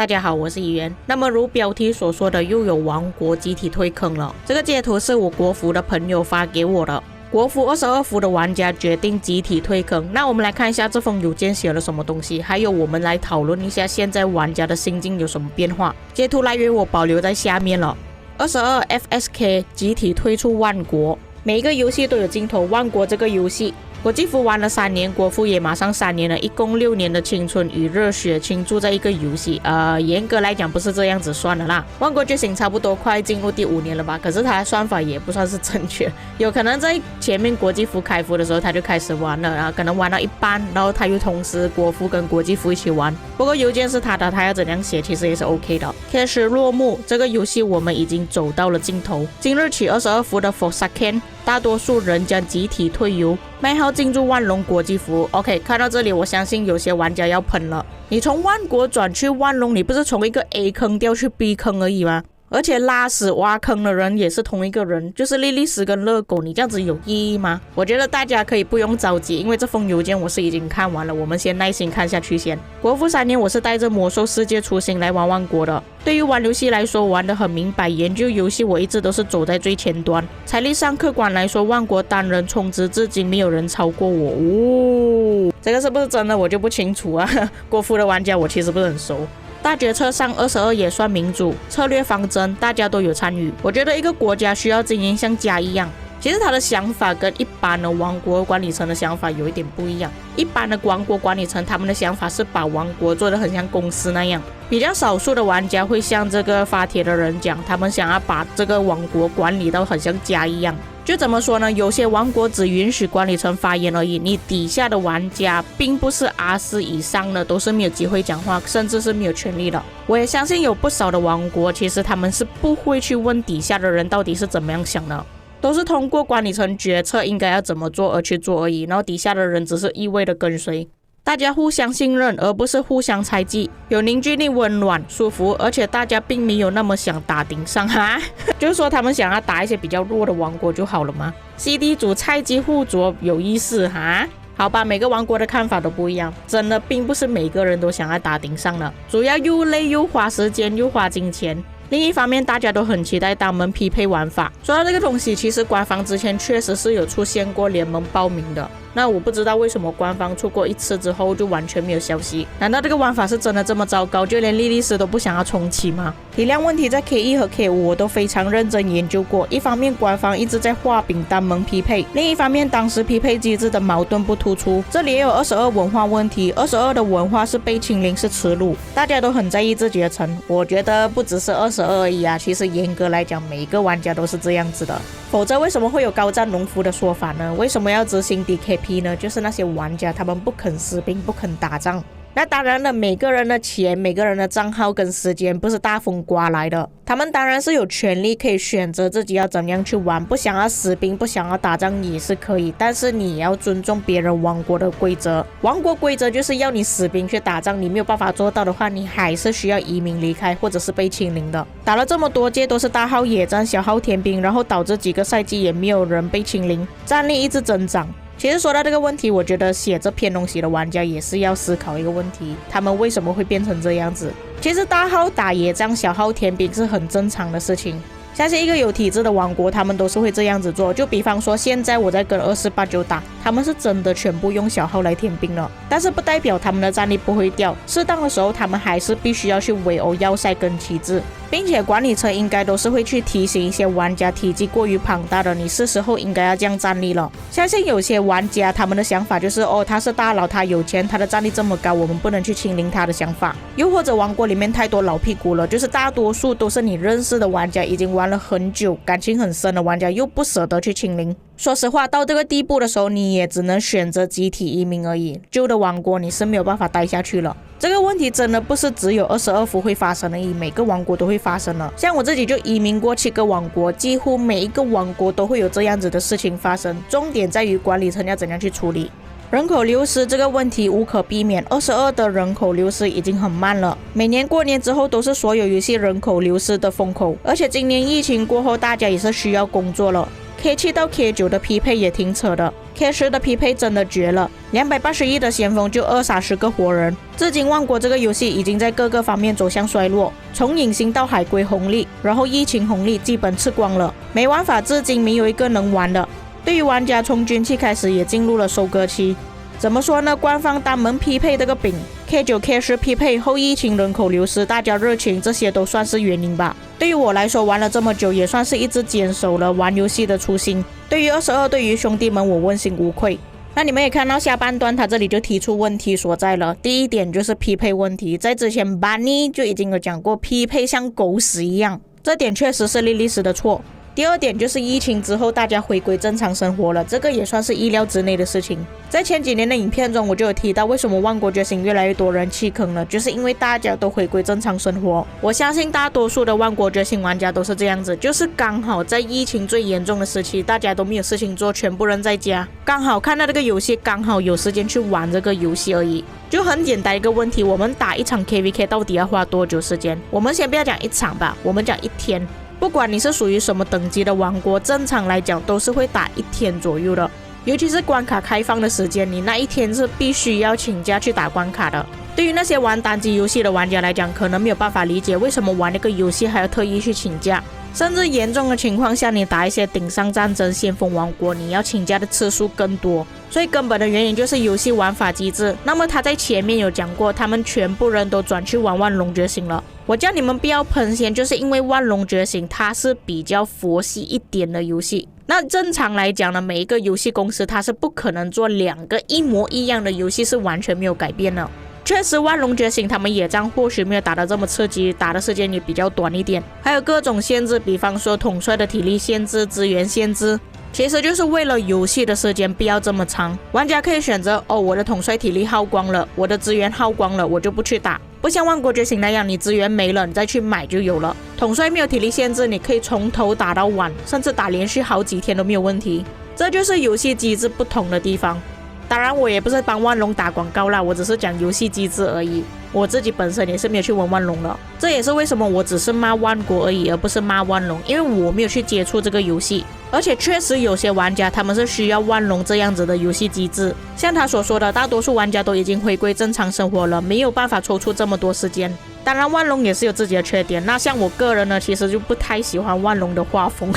大家好，我是怡媛。那么如标题所说的，又有王国集体退坑了。这个截图是我国服的朋友发给我的。国服22服的玩家决定集体退坑。那我们来看一下这封邮件写了什么东西，还有我们来讨论一下现在玩家的心境有什么变化。截图来源我保留在下面了。22FSK 集体退出万国。每一个游戏都有尽头，万国这个游戏国际服玩了3年，国服也马上3年了，一共6年的青春与热血倾注在一个游戏。严格来讲不是这样子算的啦。万国觉醒差不多快进入第5年了吧，可是它的算法也不算是正确，有可能在前面国际服开服的时候他就开始玩了，然后可能玩到一半，然后他又同时国服跟国际服一起玩。不过邮件是他的，他要怎样写其实也是 OK 的。开始落幕，这个游戏我们已经走到了尽头。今日起22服的 Forsaken大多数人将集体退游，卖号进驻万隆国际服。 OK， 看到这里我相信有些玩家要喷了，你从万国转去万隆，你不是从一个 A 坑掉去 B 坑而已吗？而且拉屎挖坑的人也是同一个人，就是莉莉丝跟热狗，你这样子有意义吗？我觉得大家可以不用着急，因为这封邮件我是已经看完了，我们先耐心看下去先。国服3年我是带着魔兽世界初心来玩万国的，对于玩游戏来说玩得很明白，研究游戏我一直都是走在最前端。财力上客观来说，万国单人充值至今没有人超过我。这个是不是真的我就不清楚啊，国服的玩家我其实不是很熟。大决策上22也算民主，策略方针大家都有参与。我觉得一个国家需要经营像家一样，其实他的想法跟一般的王国管理层的想法有一点不一样。一般的王国管理层他们的想法是把王国做得很像公司那样，比较少数的玩家会像这个发帖的人讲，他们想要把这个王国管理到很像家一样。就怎么说呢，有些王国只允许管理层发言而已，你底下的玩家并不是 R4 以上的都是没有机会讲话，甚至是没有权利的。我也相信有不少的王国其实他们是不会去问底下的人到底是怎么样想的，都是通过管理层决策应该要怎么做而去做而已，然后底下的人只是一味的跟随。大家互相信任而不是互相猜忌，有凝聚力，温暖舒服，而且大家并没有那么想打顶上哈，就是说他们想要打一些比较弱的王国就好了嘛。 CD 组菜鸡互啄有意思哈。好吧，每个王国的看法都不一样，真的并不是每个人都想要打顶上的，主要又累又花时间又花金钱。另一方面，大家都很期待单门匹配玩法。说到这个东西，其实官方之前确实是有出现过联盟报名的，那我不知道为什么官方出过一次之后就完全没有消息。难道这个玩法是真的这么糟糕，就连莉莉丝都不想要重启吗？体量问题在 K1 和 K5 我都非常认真研究过，一方面官方一直在画饼单门匹配，另一方面当时匹配机制的矛盾不突出。这里也有22文化问题，22的文化是被清零是耻辱，大家都很在意这阶层。我觉得不只是22而已啊，其实严格来讲每一个玩家都是这样子的，否则为什么会有高战农夫的说法呢？为什么要执行 DKP 呢？就是那些玩家他们不肯死兵，不肯打仗。那当然了，每个人的钱，每个人的账号跟时间不是大风刮来的，他们当然是有权利可以选择自己要怎样去玩，不想要死兵，不想要打仗也是可以，但是你也要尊重别人王国的规则。王国规则就是要你死兵去打仗，你没有办法做到的话，你还是需要移民离开或者是被清零的。打了这么多届都是大号野战小号天兵，然后导致几个赛季也没有人被清零，战力一直增长。其实说到这个问题，我觉得写这篇东西的玩家也是要思考一个问题，他们为什么会变成这样子。其实大号打野战小号天兵是很正常的事情，相信一个有体制的王国他们都是会这样子做。就比方说现在我在跟2489打，他们是真的全部用小号来填兵了，但是不代表他们的战力不会掉，适当的时候他们还是必须要去围殴要塞跟旗帜，并且管理层应该都是会去提醒一些玩家体积过于庞大的，你是时候应该要降战力了。相信有些玩家他们的想法就是他是大佬，他有钱，他的战力这么高，我们不能去清零他的想法。又或者王国里面太多老屁股了，就是大多数都是你认识的玩家，已经玩了很久，感情很深的玩家又不舍得去清零。说实话，到这个地步的时候，你也只能选择集体移民而已，旧的王国你是没有办法待下去了。这个问题真的不是只有22服会发生而已，每个王国都会发生了。像我自己就移民过7个王国，几乎每一个王国都会有这样子的事情发生，重点在于管理层要怎样去处理。人口流失这个问题无可避免，22的人口流失已经很慢了，每年过年之后都是所有游戏人口流失的风口，而且今年疫情过后大家也是需要工作了。K7 到 K9 的匹配也挺扯的， K10 的匹配真的绝了，280亿的先锋就2杀10个活人。至今万国这个游戏已经在各个方面走向衰落，从隐形到海龟红利，然后疫情红利基本吃光了，没玩法至今没有一个能玩的。对于玩家从军期开始也进入了收割期。怎么说呢？官方单门匹配这个饼 ，K9、K10 匹配后疫情人口流失，大家热情，这些都算是原因吧。对于我来说，玩了这么久，也算是一直坚守了玩游戏的初心。对于22，对于兄弟们，我问心无愧。那你们也看到下半段，他这里就提出问题所在了。第一点就是匹配问题，在之前 Bunny 就已经有讲过，匹配像狗屎一样，这点确实是莉莉丝的错。第二点就是疫情之后大家回归正常生活了，这个也算是意料之内的事情。在前几年的影片中我就有提到，为什么万国觉醒越来越多人弃坑了，就是因为大家都回归正常生活。我相信大多数的万国觉醒玩家都是这样子，就是刚好在疫情最严重的时期，大家都没有事情做，全部人在家，刚好看到这个游戏，刚好有时间去玩这个游戏而已。就很简单一个问题，我们打一场 KVK 到底要花多久时间？我们先不要讲一场吧，我们讲一天。不管你是属于什么等级的王国，正常来讲都是会打1天左右的，尤其是关卡开放的时间，你那一天是必须要请假去打关卡的。对于那些玩单机游戏的玩家来讲，可能没有办法理解为什么玩那个游戏还要特意去请假，甚至严重的情况下，你打一些顶上战争、先锋王国，你要请假的次数更多。所以根本的原因就是游戏玩法机制。那么他在前面有讲过，他们全部人都转去玩万龙觉醒了。我叫你们不要喷先，就是因为万龙觉醒它是比较佛系一点的游戏。那正常来讲呢，每一个游戏公司它是不可能做2个一模一样的游戏，是完全没有改变的。确实万龙觉醒他们野战或许没有打得这么刺激，打的时间也比较短一点，还有各种限制，比方说统帅的体力限制、资源限制，其实就是为了游戏的时间不要这么长。玩家可以选择我的统帅体力耗光了，我的资源耗光了，我就不去打。不像万国觉醒那样，你资源没了你再去买就有了。统帅没有体力限制，你可以从头打到晚，甚至打连续好几天都没有问题。这就是游戏机制不同的地方。当然我也不是帮万龙打广告啦，我只是讲游戏机制而已。我自己本身也是没有去玩万龙的，这也是为什么我只是骂万国而已，而不是骂万龙，因为我没有去接触这个游戏。而且确实有些玩家他们是需要万龙这样子的游戏机制，像他所说的，大多数玩家都已经回归正常生活了，没有办法抽出这么多时间。当然万龙也是有自己的缺点，那像我个人呢，其实就不太喜欢万龙的画风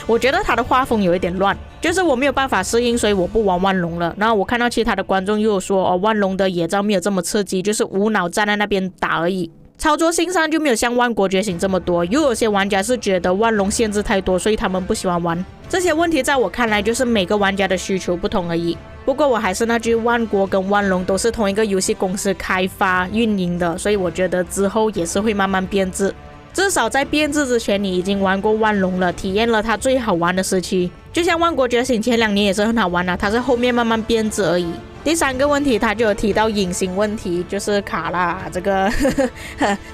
我觉得他的画风有一点乱，就是我没有办法适应，所以我不玩万龙了。那我看到其他的观众又有说万龙的野战没有这么刺激，就是无脑站在那边打而已，操作性上就没有像万国觉醒这么多。又有些玩家是觉得万龙限制太多，所以他们不喜欢玩。这些问题在我看来就是每个玩家的需求不同而已。不过我还是那句，万国跟万龙都是同一个游戏公司开发运营的，所以我觉得之后也是会慢慢变质。至少在变质之前，你已经玩过万龙了，体验了它最好玩的时期。就像万国觉醒前2年也是很好玩的，它是后面慢慢变质而已。第3个问题，他就有提到隐形问题，就是卡啦，这个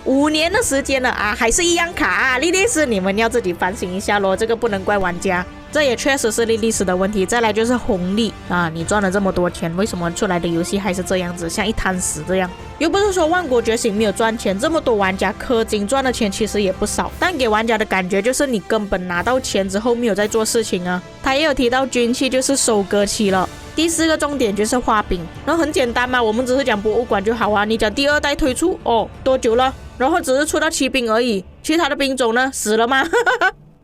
5年的时间了啊，还是一样卡啊。莉莉丝你们要自己反省一下咯，这个不能怪玩家，这也确实是莉莉丝的问题。再来就是红利啊，你赚了这么多钱，为什么出来的游戏还是这样子，像一滩屎这样？又不是说万国觉醒没有赚钱，这么多玩家氪金赚的钱其实也不少，但给玩家的感觉就是你根本拿到钱之后没有在做事情啊。他也有提到军期就是收割期了。第4个重点就是画饼，那很简单嘛，我们只是讲博物馆就好啊。你讲第2代推出多久了？然后只是出到7兵而已，其他的兵种呢死了吗？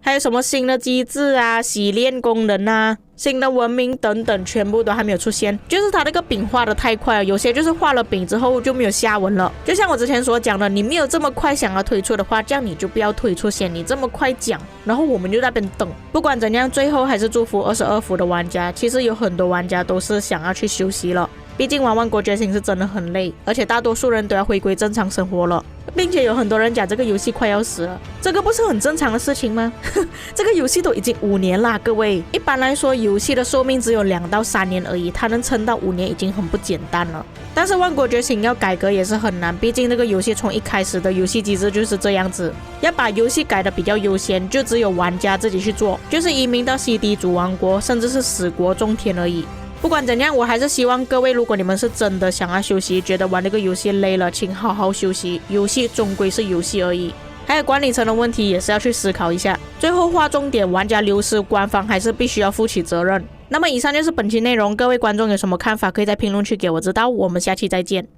还有什么新的机制啊、洗练功能啊、新的文明等等，全部都还没有出现。就是它那个饼画的太快了，有些就是画了饼之后就没有下文了。就像我之前所讲的，你没有这么快想要推出的话，这样你就不要推出先，你这么快讲，然后我们就在那边等。不管怎样，最后还是祝福22伏的玩家。其实有很多玩家都是想要去休息了，毕竟玩万国觉醒是真的很累，而且大多数人都要回归正常生活了，并且有很多人讲这个游戏快要死了，这个不是很正常的事情吗？这个游戏都已经5年啦，各位。一般来说，游戏的寿命只有2到3年而已，它能撑到5年已经很不简单了。但是万国觉醒要改革也是很难，毕竟这个游戏从一开始的游戏机制就是这样子，要把游戏改得比较优先，就只有玩家自己去做，就是移民到西地主王国，甚至是死国种田而已。不管怎样，我还是希望各位，如果你们是真的想要休息，觉得玩这个游戏累了，请好好休息。游戏终归是游戏而已，还有管理层的问题也是要去思考一下。最后划重点，玩家流失，官方还是必须要负起责任。那么以上就是本期内容，各位观众有什么看法，可以在评论区给我知道。我们下期再见。